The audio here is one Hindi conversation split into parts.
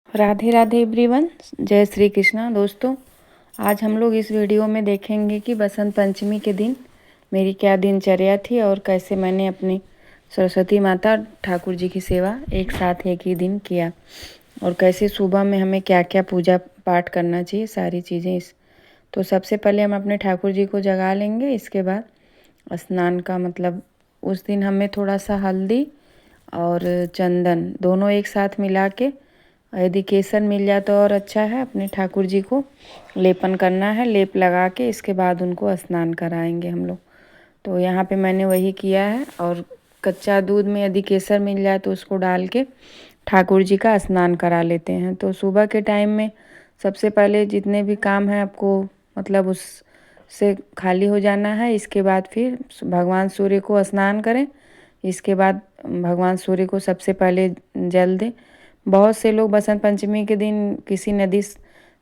राधे राधे एवरीवन। जय श्री कृष्णा। दोस्तों, आज हम लोग इस वीडियो में देखेंगे कि बसंत पंचमी के दिन मेरी क्या दिनचर्या थी और कैसे मैंने अपनी सरस्वती माता ठाकुर जी की सेवा एक साथ एक ही दिन किया और कैसे सुबह में हमें क्या क्या पूजा पाठ करना चाहिए, सारी चीज़ें तो सबसे पहले हम अपने ठाकुर जी को जगा लेंगे। इसके बाद स्नान का मतलब उस दिन हमें थोड़ा सा हल्दी और चंदन दोनों एक साथ मिला के, यदि केसर मिल जाए तो और अच्छा है, अपने ठाकुर जी को लेपन करना है। लेप लगा के इसके बाद उनको स्नान कराएंगे हम लोग। तो यहाँ पे मैंने वही किया है। और कच्चा दूध में यदि केसर मिल जाए तो उसको डाल के ठाकुर जी का स्नान करा लेते हैं। तो सुबह के टाइम में सबसे पहले जितने भी काम हैं आपको मतलब उस से खाली हो जाना है। इसके बाद फिर भगवान सूर्य को स्नान करें। इसके बाद भगवान सूर्य को सबसे पहले जल दें। बहुत से लोग बसंत पंचमी के दिन किसी नदी,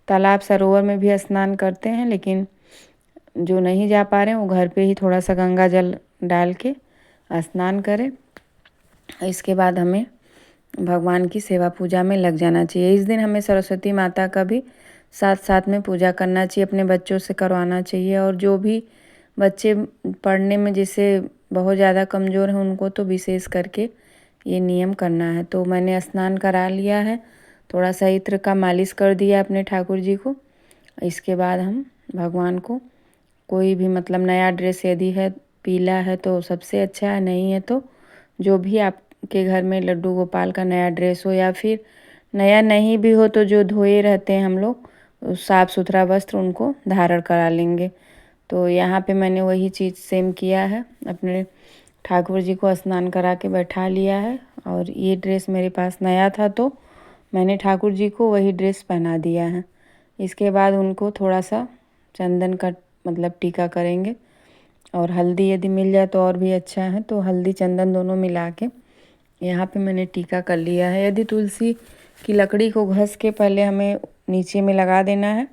तालाब, सरोवर में भी स्नान करते हैं, लेकिन जो नहीं जा पा रहे हैं वो घर पे ही थोड़ा सा गंगा जल डाल के स्नान करें। इसके बाद हमें भगवान की सेवा पूजा में लग जाना चाहिए। इस दिन हमें सरस्वती माता का भी साथ साथ में पूजा करना चाहिए, अपने बच्चों से करवाना चाहिए। और जो भी बच्चे पढ़ने में जैसे बहुत ज़्यादा कमज़ोर हैं उनको तो विशेष करके ये नियम करना है। तो मैंने स्नान करा लिया है, थोड़ा सा इत्र का मालिश कर दिया अपने ठाकुर जी को। इसके बाद हम भगवान को कोई भी मतलब नया ड्रेस यदि है, पीला है तो सबसे अच्छा है, नहीं है तो जो भी आपके घर में लड्डू गोपाल का नया ड्रेस हो, या फिर नया नहीं भी हो तो जो धोए रहते हैं हम लोग साफ़ सुथरा वस्त्र, उनको धारण करा लेंगे। तो यहाँ पे मैंने वही चीज़ सेम किया है, अपने ठाकुर जी को स्नान करा के बैठा लिया है। और ये ड्रेस मेरे पास नया था तो मैंने ठाकुर जी को वही ड्रेस पहना दिया है। इसके बाद उनको थोड़ा सा चंदन का मतलब टीका करेंगे, और हल्दी यदि मिल जाए तो और भी अच्छा है। तो हल्दी चंदन दोनों मिला के यहाँ पे मैंने टीका कर लिया है। यदि तुलसी की लकड़ी को घस के पहले हमें नीचे में लगा देना है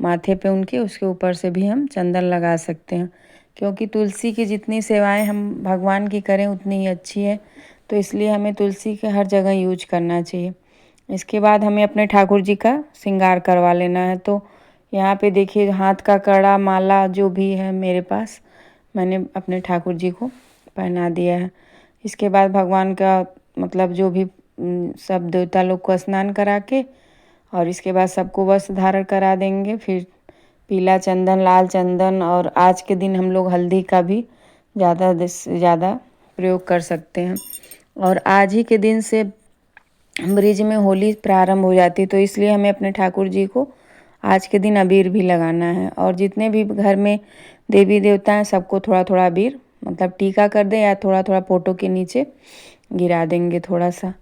माथे पे उनके, उसके ऊपर से भी हम चंदन लगा सकते हैं, क्योंकि तुलसी की जितनी सेवाएं हम भगवान की करें उतनी ही अच्छी है। तो इसलिए हमें तुलसी के हर जगह यूज करना चाहिए। इसके बाद हमें अपने ठाकुर जी का श्रृंगार करवा लेना है। तो यहाँ पे देखिए हाथ का कड़ा, माला जो भी है मेरे पास, मैंने अपने ठाकुर जी को पहना दिया है। इसके बाद भगवान का मतलब जो भी सब देवता लोग को स्नान करा के और इसके बाद सबको वस्त्र धारण करा देंगे। फिर पीला चंदन, लाल चंदन, और आज के दिन हम लोग हल्दी का भी ज़्यादा से ज़्यादा प्रयोग कर सकते हैं। और आज ही के दिन से ब्रिज में होली प्रारंभ हो जाती है, तो इसलिए हमें अपने ठाकुर जी को आज के दिन अबीर भी लगाना है। और जितने भी घर में देवी देवता हैं सबको थोड़ा थोड़ा अबीर मतलब टीका कर दें, या थोड़ा थोड़ा फोटो के नीचे गिरा देंगे थोड़ा सा।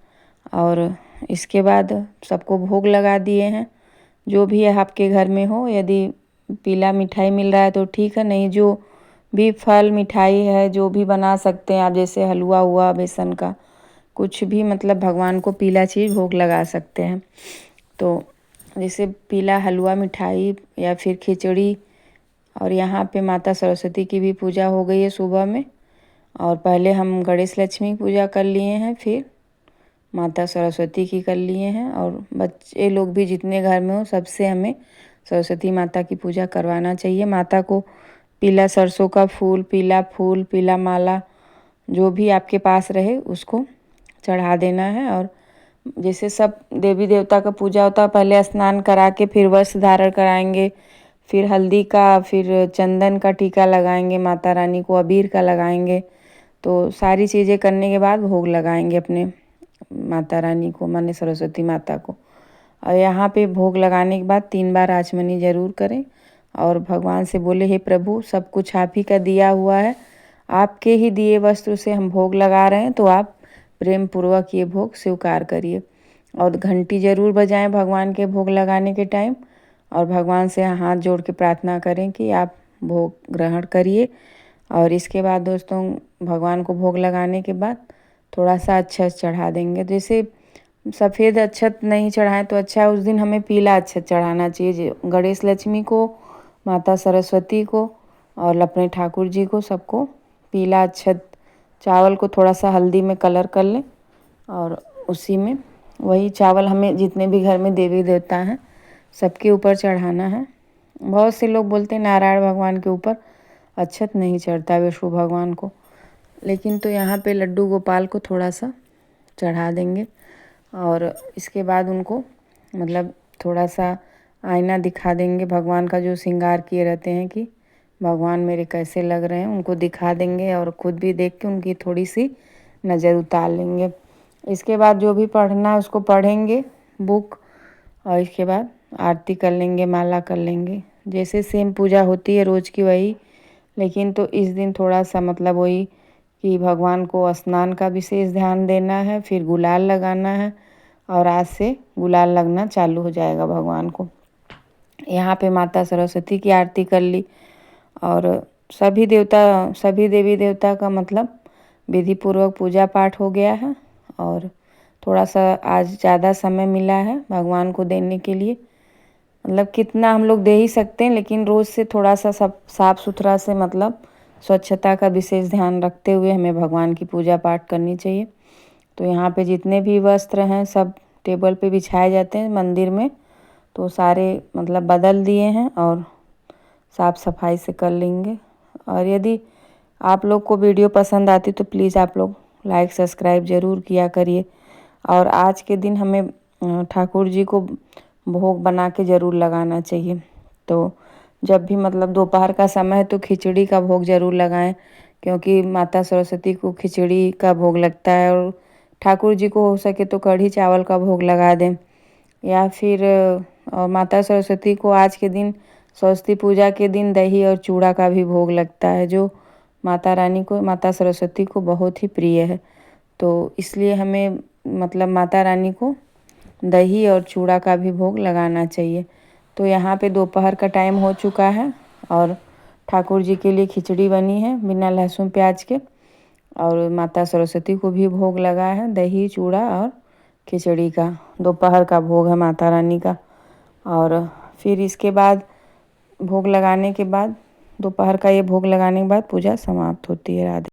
और इसके बाद सबको भोग लगा दिए हैं। जो भी है आपके घर में हो, यदि पीला मिठाई मिल रहा है तो ठीक है, नहीं जो भी फल मिठाई है जो भी बना सकते हैं आप, जैसे हलवा हुआ बेसन का, कुछ भी मतलब भगवान को पीला चीज़ भोग लगा सकते हैं। तो जैसे पीला हलवा, मिठाई या फिर खिचड़ी। और यहाँ पे माता सरस्वती की भी पूजा हो गई है सुबह में। और पहले हम गणेश लक्ष्मी पूजा कर लिए हैं, फिर माता सरस्वती की कर लिए हैं। और बच्चे लोग भी जितने घर में हो सबसे हमें सरस्वती माता की पूजा करवाना चाहिए। माता को पीला सरसों का फूल, पीला माला जो भी आपके पास रहे उसको चढ़ा देना है। और जैसे सब देवी देवता का पूजा होता है, पहले स्नान करा के फिर वस्त्र धारण कराएंगे, फिर हल्दी का, फिर चंदन का टीका लगाएंगे, माता रानी को अबीर का लगाएंगे। तो सारी चीज़ें करने के बाद भोग लगाएंगे अपने माता रानी को, माने सरस्वती माता को। और यहाँ पे भोग लगाने के बाद 3 बार आचमनी ज़रूर करें और भगवान से बोले, हे प्रभु, सब कुछ आप ही का दिया हुआ है, आपके ही दिए वस्त्र से हम भोग लगा रहे हैं, तो आप प्रेम पूर्वक ये भोग स्वीकार करिए। और घंटी ज़रूर बजाएं भगवान के भोग लगाने के टाइम, और भगवान से हाथ जोड़ के प्रार्थना करें कि आप भोग ग्रहण करिए। और इसके बाद दोस्तों भगवान को भोग लगाने के बाद थोड़ा सा अक्षत चढ़ा देंगे। जैसे सफ़ेद अक्षत नहीं चढ़ाएं तो अच्छा, उस दिन हमें पीला अक्षत चढ़ाना चाहिए। गणेश लक्ष्मी को, माता सरस्वती को और अपने ठाकुर जी को, सबको पीला अक्षत, चावल को थोड़ा सा हल्दी में कलर कर लें और उसी में वही चावल हमें जितने भी घर में देवी देवता हैं सबके ऊपर चढ़ाना है। बहुत से लोग बोलते हैं नारायण भगवान के ऊपर अक्षत नहीं चढ़ता विष्णु भगवान को, लेकिन तो यहाँ पे लड्डू गोपाल को थोड़ा सा चढ़ा देंगे। और इसके बाद उनको मतलब थोड़ा सा आईना दिखा देंगे, भगवान का जो श्रृंगार किए रहते हैं कि भगवान मेरे कैसे लग रहे हैं उनको दिखा देंगे और ख़ुद भी देख के उनकी थोड़ी सी नज़र उतार लेंगे। इसके बाद जो भी पढ़ना है उसको पढ़ेंगे बुक, और इसके बाद आरती कर लेंगे, माला कर लेंगे, जैसे सेम पूजा होती है रोज़ की वही। लेकिन तो इस दिन थोड़ा सा मतलब वही कि भगवान को स्नान का विशेष ध्यान देना है, फिर गुलाल लगाना है और आज से गुलाल लगना चालू हो जाएगा भगवान को। यहाँ पे माता सरस्वती की आरती कर ली और सभी देवी देवता का मतलब विधि पूर्वक पूजा पाठ हो गया है। और थोड़ा सा आज ज़्यादा समय मिला है भगवान को देने के लिए, मतलब कितना हम लोग दे ही सकते हैं, लेकिन रोज़ से थोड़ा सा सब साफ़ सुथरा से मतलब स्वच्छता का विशेष ध्यान रखते हुए हमें भगवान की पूजा पाठ करनी चाहिए। तो यहाँ पे जितने भी वस्त्र हैं सब टेबल पे बिछाए जाते हैं मंदिर में, तो सारे मतलब बदल दिए हैं और साफ़ सफाई से कर लेंगे। और यदि आप लोग को वीडियो पसंद आती तो प्लीज़ आप लोग लाइक सब्सक्राइब ज़रूर किया करिए। और आज के दिन हमें ठाकुर जी को भोग बना के ज़रूर लगाना चाहिए। तो जब भी मतलब दोपहर का समय है तो खिचड़ी का भोग ज़रूर लगाएं, क्योंकि माता सरस्वती को खिचड़ी का भोग लगता है। और ठाकुर जी को हो सके तो कढ़ी चावल का भोग लगा दें, या फिर और माता सरस्वती को आज के दिन सरस्वती पूजा के दिन दही और चूड़ा का भी भोग लगता है, जो माता रानी को माता सरस्वती को बहुत ही प्रिय है। तो इसलिए हमें मतलब माता रानी को दही और चूड़ा का भी भोग लगाना चाहिए। तो यहाँ पे दोपहर का टाइम हो चुका है और ठाकुर जी के लिए खिचड़ी बनी है बिना लहसुन प्याज के, और माता सरस्वती को भी भोग लगा है दही चूड़ा और खिचड़ी का। दोपहर का भोग है माता रानी का। और फिर इसके बाद भोग लगाने के बाद दोपहर का ये भोग लगाने के बाद पूजा समाप्त होती है। राधे।